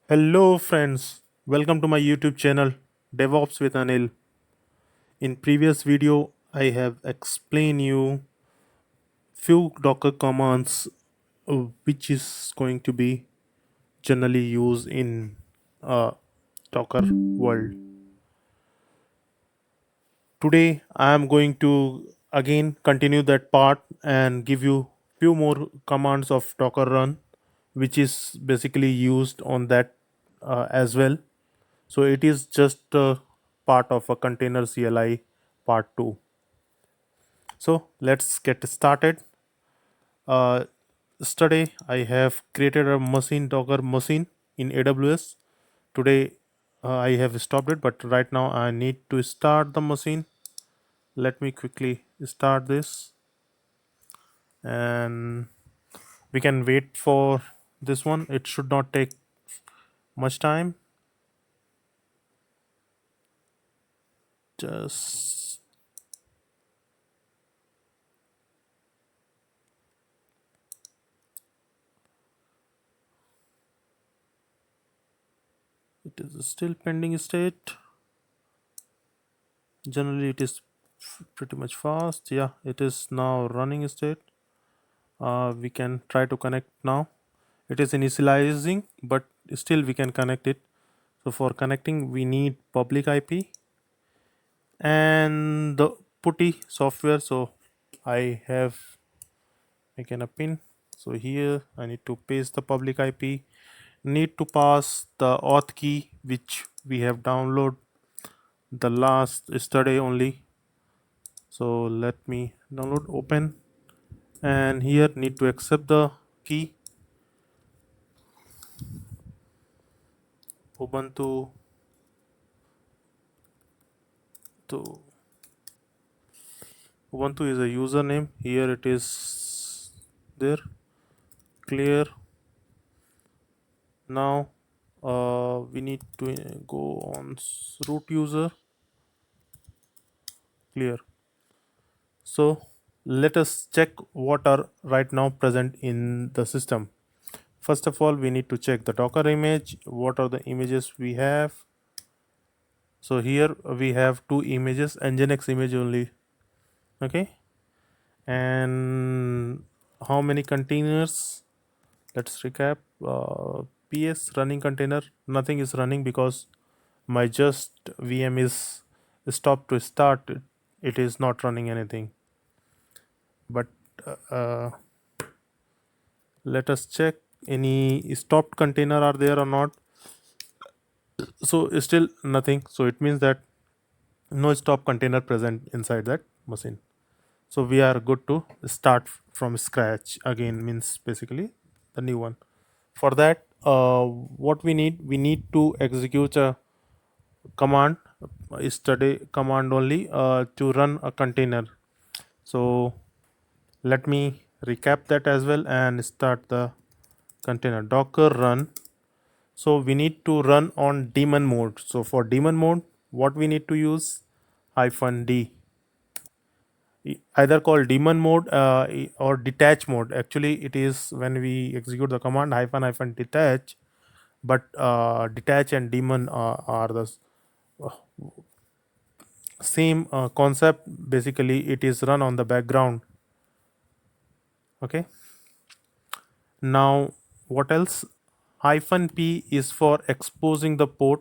Hello friends, welcome to my YouTube channel DevOps with Anil. In previous video I have explained you few Docker commands which is going to be generally used in Docker world. Today I am going to again continue that part and give you few more commands of Docker run which is basically used on that as well. So it is just a part of a container CLI part 2. So let's get started. Uh, Yesterday I have created a machine Docker machine in AWS. Today I have stopped it, but right now I need to start the machine. Let me quickly start this, and we can wait for this one. It should not take much time. Just it is still pending state. Generally it is pretty much fast. Yeah, it is now running state. We can try to connect now. It is initializing, but still we can connect it. So for connecting we need public IP and the putty software. So I have taken a pin. So here I need to paste the public IP, need to pass the auth key which we have downloaded the last yesterday only. So let me download, open, and here need to accept the key. Ubuntu to Ubuntu is a username. Here it is there. Clear. Now we need to go on root user. Clear. So let us check what are right now present in the system. First of all, we need to check the Docker image. What are the images we have? So here we have two images, nginx image only. Okay, and how many containers? Let's recap. PS running container, nothing is running because my just VM is stopped to start. It is not running anything. But let us check any stopped container are there or not. So still nothing. So it means that no stop container present inside that machine. So we are good to start from scratch again, means basically the new one. For that what we need to execute a command, yesterday command only, to run a container. So let me recap that as well and start the container docker run. So we need to run on daemon mode. So for daemon mode what we need to use, -d, either called daemon mode or detach mode. Actually it is when we execute the command hyphen detach, but detach and daemon are the same concept. Basically it is run on the background. Okay, now what else? -p is for exposing the port.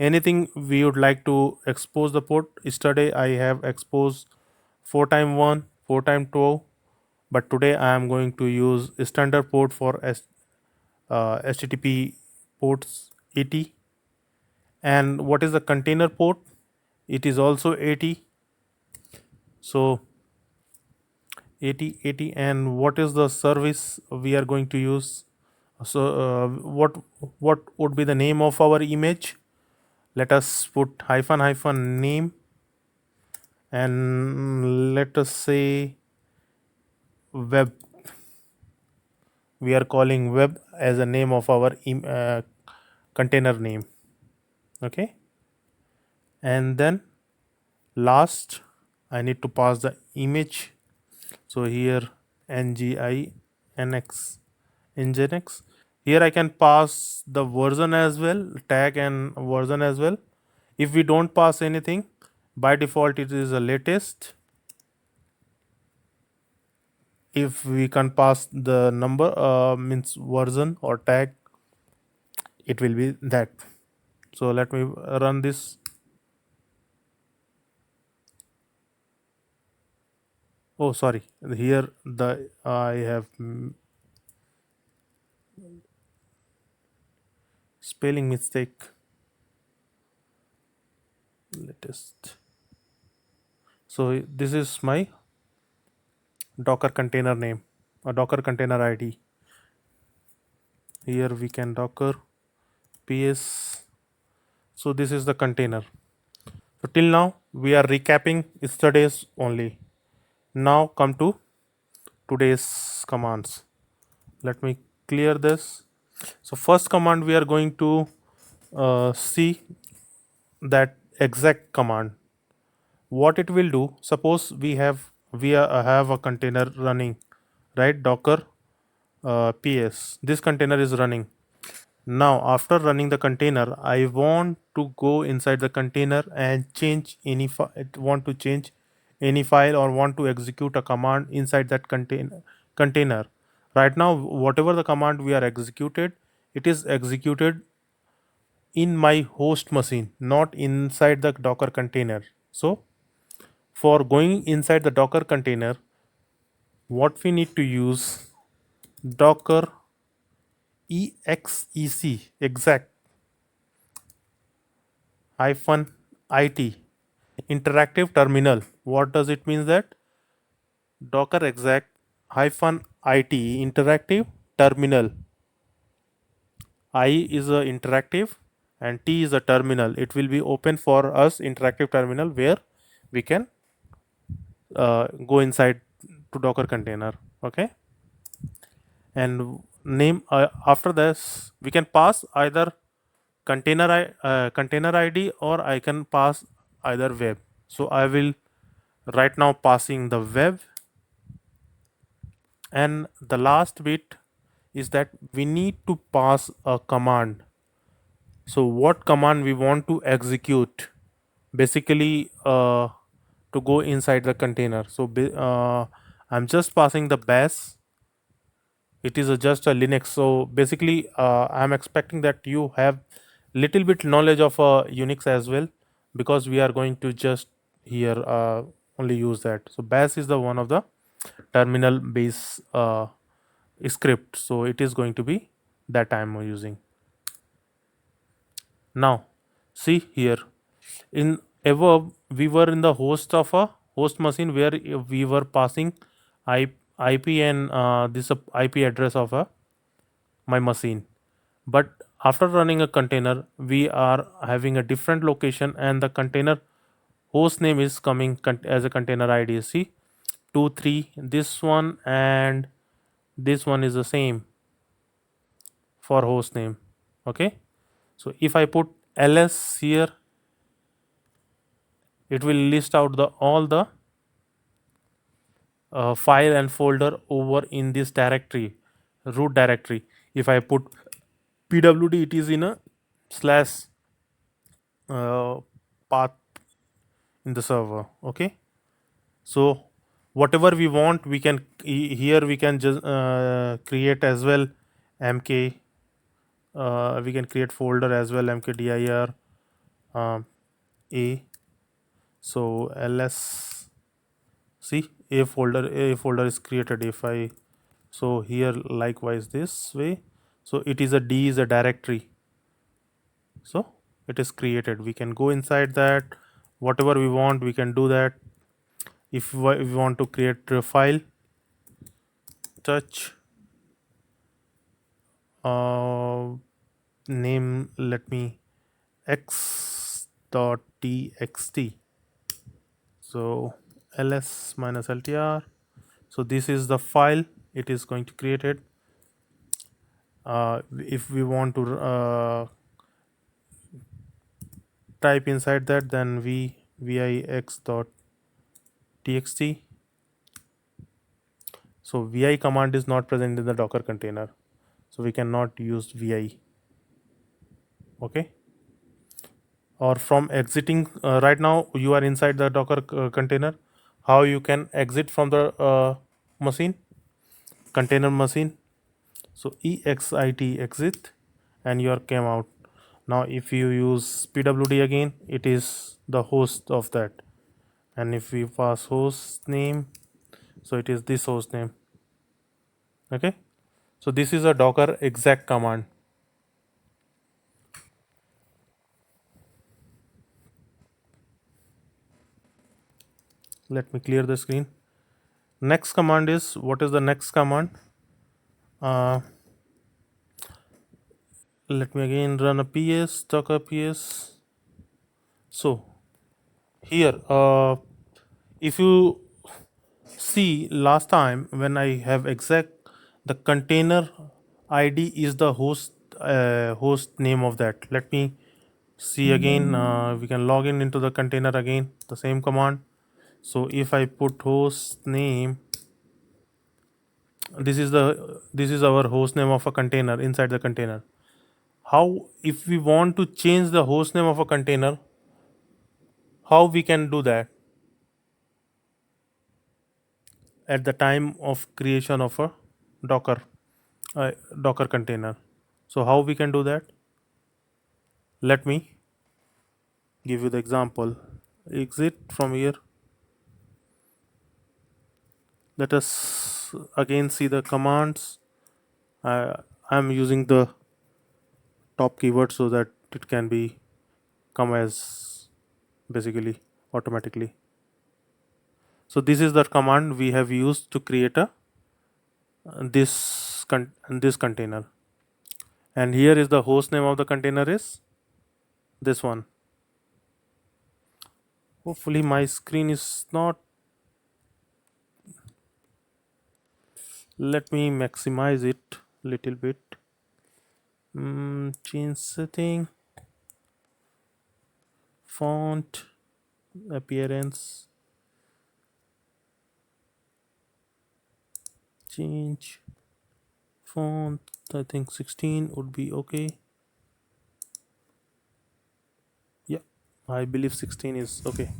Anything we would like to expose the port. Yesterday I have exposed 4 times 1, 4 times 2, but today I am going to use standard port for HTTP ports 80. And what is the container port? It is also 80. So 80. And what is the service we are going to use? So what would be the name of our image? Let us put hyphen name, and let us say web. We are calling web as a name of our container name. Okay, and then last I need to pass the image. So here nginx nginx. Here I can pass the version as well, tag and version as well. If we don't pass anything, by default it is the latest. If we can pass the number, means version or tag, it will be that. So let me run this. Oh, sorry. Here the I have spelling mistake. Latest. So this is my Docker container name, a Docker container ID. Here we can Docker ps. So this is the container. So till now we are recapping yesterday's only. Now come to today's commands. Let me clear this. So first command we are going to see that exec command. What it will do? Suppose have a container running, right? Docker ps. This container is running. Now after running the container, I want to go inside the container and change any want to change any file or want to execute a command inside that container. Right now, whatever the command we are executed, it is executed in my host machine, not inside the Docker container. So for going inside the Docker container, what we need to use Docker exec hyphen it interactive terminal. What does it mean? That Docker exec hyphen it interactive terminal. I is a interactive and T is a terminal. It will be open for us interactive terminal where we can go inside to Docker container. Okay, and name after this we can pass either container ID or I can pass either web. So I will right now passing the web, and the last bit is that we need to pass a command. So what command we want to execute, basically to go inside the container. So I'm just passing the bash. It is just a Linux. So basically I'm expecting that you have little bit knowledge of Unix as well, because we are going to just here only use that. So bash is the one of the terminal base script, so it is going to be that I am using. Now see here, in above we were in the host of a host machine where we were passing IP and this IP address of my machine. But after running a container, we are having a different location, and the container host name is coming as a container ID. See, 2 3, this one and this one is the same for host name. Okay, so if I put ls here, it will list out the all the file and folder over in this directory, root directory. If I put pwd, it is in a slash uh, path in the server. Okay, so whatever we want, we can here we can just create as well mk. We can create folder as well, mkdir a. So ls, see, a folder is created. If I, so here likewise this way, so it is a d is a directory, so it is created. We can go inside that, whatever we want we can do that. If we want to create a file, touch name, let me x.txt. So ls minus ltr. So this is the file it is going to create it. If we want to type inside that, then vix.txt. So vi command is not present in the Docker container. so we cannot use vi. Okay, or from exiting, right now you are inside the Docker container. How you can exit from the machine, container machine? So exit exit, and you are came out. Now if you use pwd again, it is the host of that, and if we pass host name, so it is this host name. Okay, so this is a docker exec command. Let me clear the screen. Next command is, what is the next command? uh, Let me again run a ps, docker ps. So here, if you see last time when I have exec, the container id is the host name of that. Let me see again. We can log in into the container again, the same command. So if I put host name, this is our host name of a container inside the container. How, if we want to change the host name of a container, how we can do that at the time of creation of a docker uh, docker container? So how we can do that? Let me give you the example. Exit from here. Let us again see the commands. I'm using the top keyword so that it can be come as basically automatically. So this is the command we have used to create a this container, and here is the host name of the container is this one. Hopefully my screen is not, let me maximize it little bit. Change setting, font, appearance, change font. I think 16 would be okay. Yeah, I believe 16 is okay.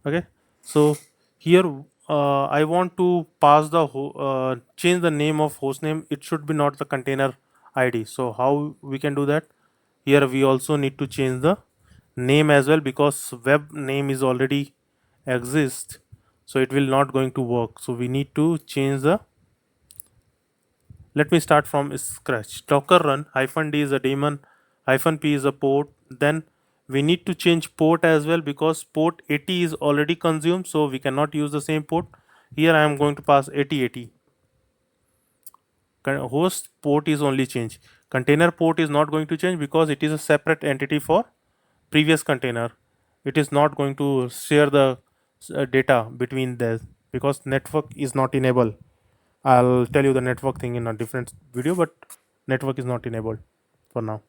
Okay, so here I want to pass the change the name of hostname. It should be not the container id. So how we can do that? Here we also need to change the name as well, because web name is already exist, so it will not going to work. So we need to change the, let me start from scratch. Docker run -d is a daemon, -p is a port. Then we need to change port as well, because port 80 is already consumed, so we cannot use the same port. Here I am going to pass 8080. Host port is only change. Container port is not going to change because it is a separate entity for previous container. It is not going to share the data between the, because network is not enabled. I'll tell you the network thing in a different video, but network is not enabled for now.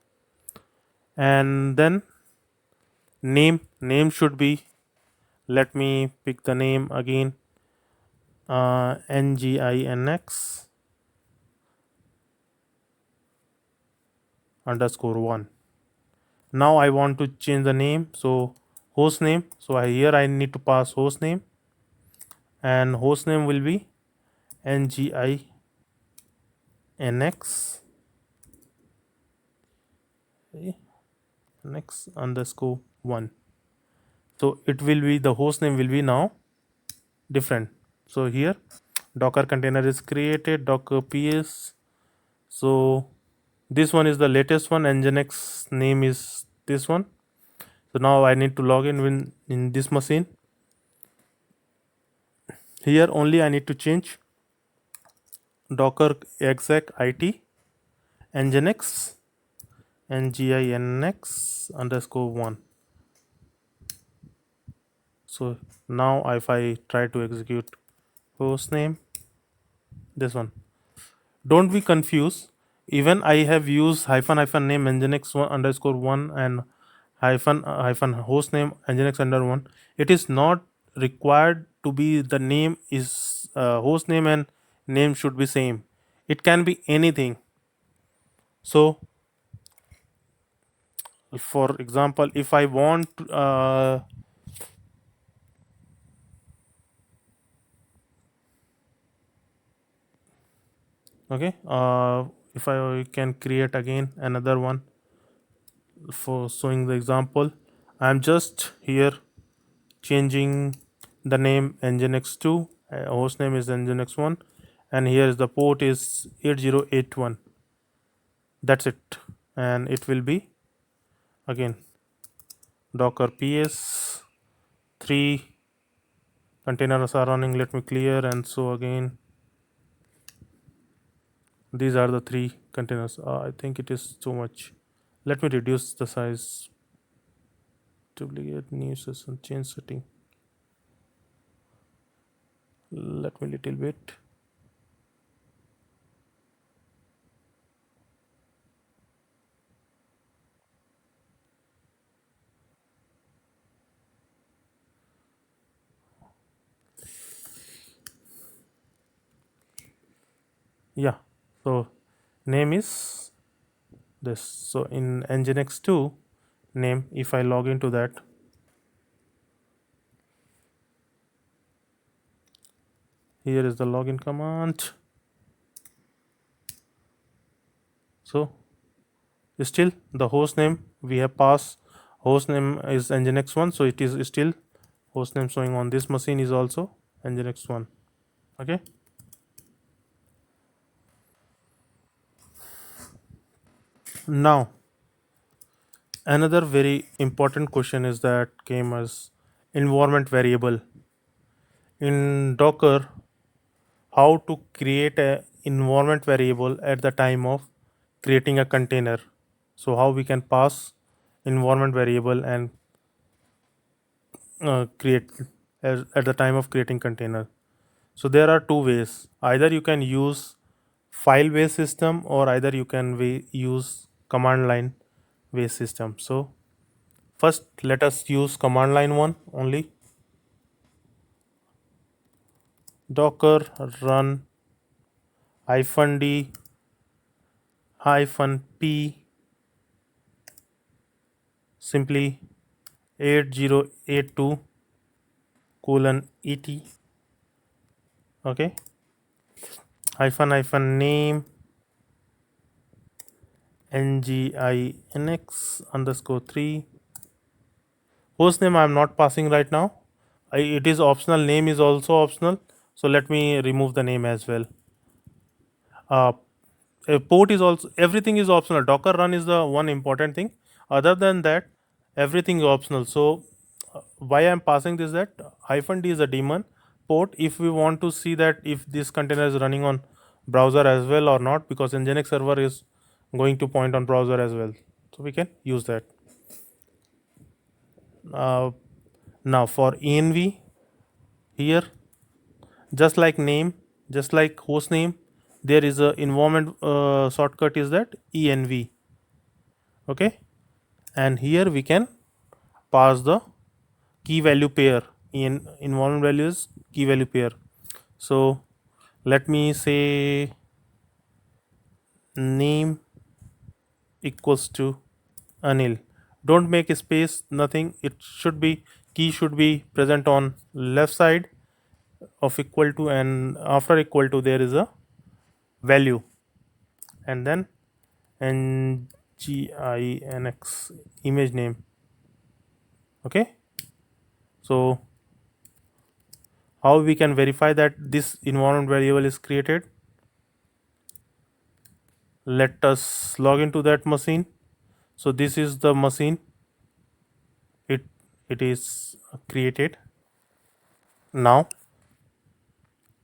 And then name should be, let me pick the name again, nginx _1. Now I want to change the name, so host name. So here I need to pass host name, and host name will be nginx next _1. So it will be, the host name will be now different. So here docker container is created, docker ps. So this one is the latest one, nginx name is this one. So now I need to log in this machine. Here only I need to change docker exec it nginx _1. So now if I try to execute host name, this one, don't be confused. Even I have used -name nginx _1 and hyphen host name nginx _1. It is not required to be the name is host name and name should be same. it can be anything. So for example, if I want okay, if I can create again another one for showing the example, I'm just here changing the name nginx2, host name is nginx1, and here is the port is 8081. That's it, and it will be again docker ps 3 containers are running. Let me clear, and so again these are the 3 containers. I think it is too much. Let me reduce the size. Duplicate new session, change setting. Let me little bit. Yeah, so name is this. So in nginx2 name, if I log into that, here is the login command. So still the host name we have passed, host name is nginx1, so it is still host name showing on this machine is also nginx1. Okay, now another very important question is that came as environment variable in Docker. How to create a environment variable at the time of creating a container? So how we can pass environment variable and create at the time of creating container? So there are two ways. Either you can use file based system, or either you can use command line based system. So first let us use command line one only. Docker run -d -p simply 8082 colon et. Okay, -name nginx underscore 3. Host name I am not passing right now. It is optional. Name is also optional. So let me remove the name as well. Uh, a port is also, everything is optional. Docker run is the one important thing. Other than that, everything is optional. So why I am passing this, that -d is a daemon port. If we want to see that if this container is running on browser as well or not, because nginx server is going to point on browser as well, so we can use that. uh, Now for env, here just like name, just like host name, there is a environment shortcut is that env. Okay, and here we can pass the key value pair. In environment values key value pair. So let me say name equals to Anil. Don't make a space, nothing. It should be, key should be present on left side of equal to, and after equal to there is a value, and then nginx image name. Okay, so how we can verify that this environment variable is created? Let us log into that machine. So this is the machine. It is created now.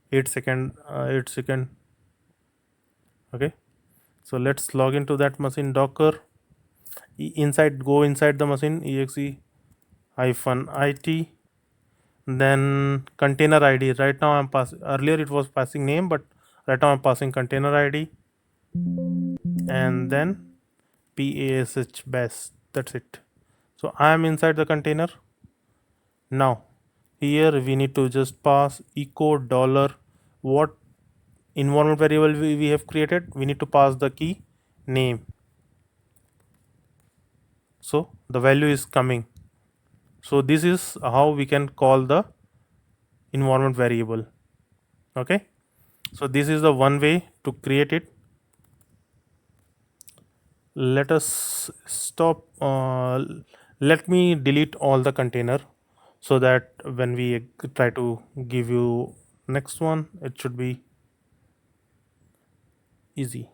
8 second 8 second. Okay, so let's log into that machine. Docker inside, go inside the machine, exe -it, then container id. Right now I'm passing, earlier it was passing name, but right now I'm passing container id, and then pash base. That's it. So I am inside the container. Now here we need to just pass echo dollar what environment variable we have created, we need to pass the key name. So the value is coming. So this is how we can call the environment variable. Okay, so this is the one way to create it. Let us stop, let me delete all the container, so that when we try to give you next one, it should be easy.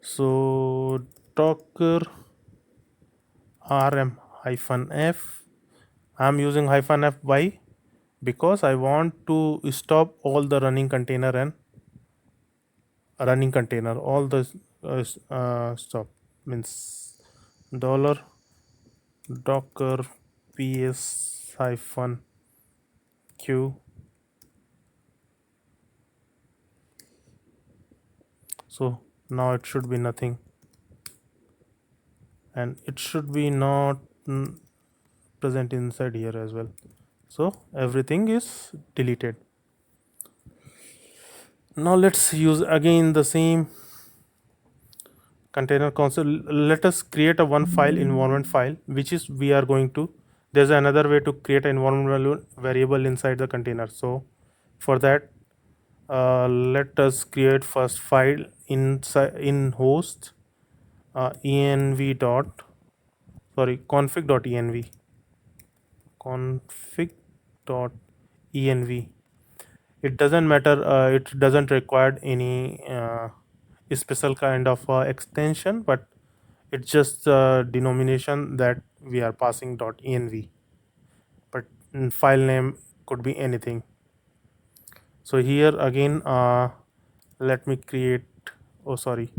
So docker rm -f, I'm using -f. Why? Because I want to stop all the running container and running container, all the stop, means dollar docker ps hyphen q. So now it should be nothing, and it should be not present inside here as well. So everything is deleted. Now let's use again the same container console. Let us create a one file, environment file, which is we are going to, there's another way to create an environment variable inside the container. So for that, let us create first file inside in host, env dot, sorry, config.env, config.env. It doesn't matter, it doesn't require any special kind of extension, but it's just the denomination that we are passing .env, but file name could be anything. So here again, let me create, oh sorry,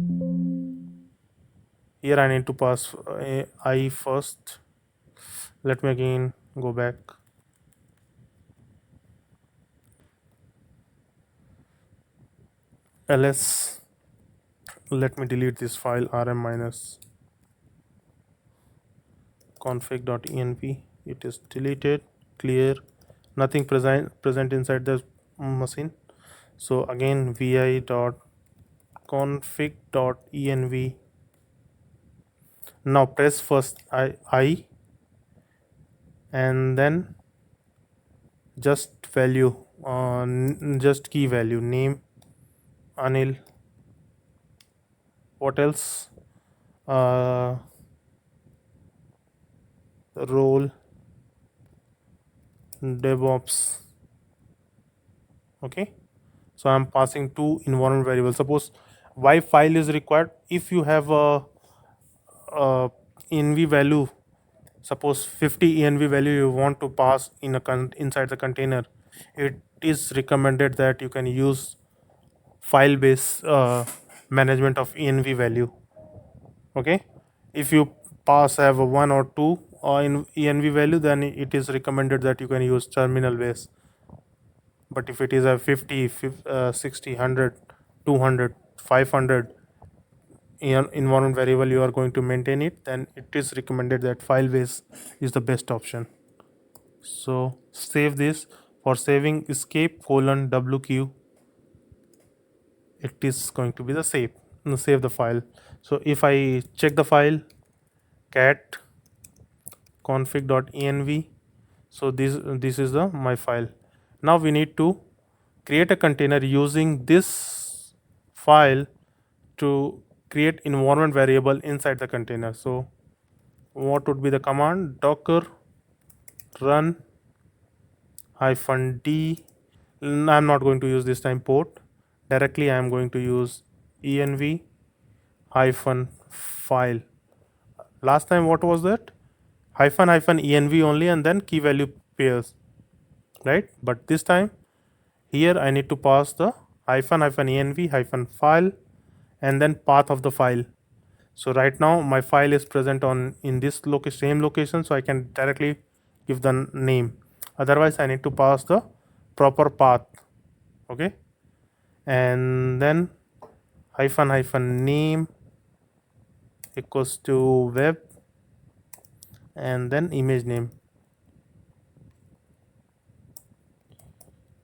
here I need to pass I first. Let me again go back. ls, let me delete this file rm minus config.env. It is deleted, clear, nothing present inside the machine. So again vi dot config.env. Now press first I and then just value, just key value, name Anil, what else, uh, role DevOps. Okay, so I'm passing two environment variables. Suppose why file is required, if you have a env value, suppose 50 env value you want to pass in a inside the container, it is recommended that you can use file based management of env value. Okay, if you pass have a 1 or 2 in env value, then it is recommended that you can use terminal base. But if it is a 50, 60, 100, 200, 500 environment variable you are going to maintain it, then it is recommended that file base is the best option. So save this. For saving, escape colon wq, it is going to be the save the file. So if I check the file, cat config.env, so this is the my file. Now we need to create a container using this file to create environment variable inside the container. So what would be the command? Docker run -d. I'm not going to use this time port directly. I am going to use env-file. Last time what was that? -env only, and then key value pairs, right? But this time here I need to pass the -env-file and then path of the file. So right now my file is present on in this same location, so I can directly give the name. Otherwise I need to pass the proper path. Okay, and then -name equals to web, and then image name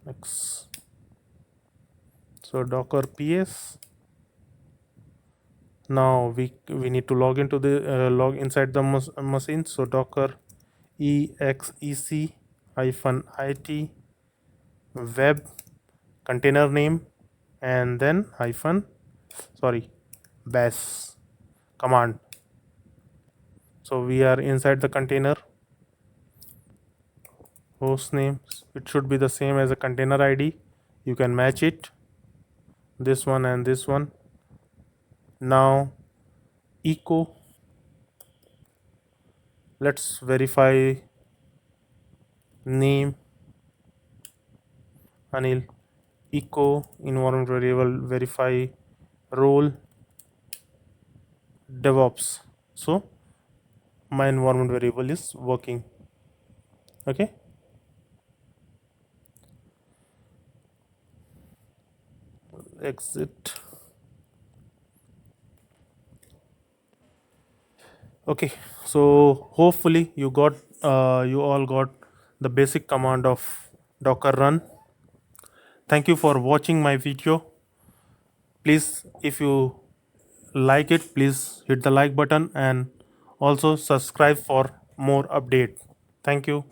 x. So docker ps. Now we need to log into the log inside the machine. So docker exec -it web container name and then bash command. So we are inside the container. Host name, it should be the same as a container ID. You can match it, this one and this one. Now echo, let's verify name Anil. Echo environment variable, verify role DevOps. So my environment variable is working. Okay, exit. Okay, so hopefully you all got the basic command of docker run. Thank you for watching my video. Please, if you like it, please hit the like button and also subscribe for more update. Thank you.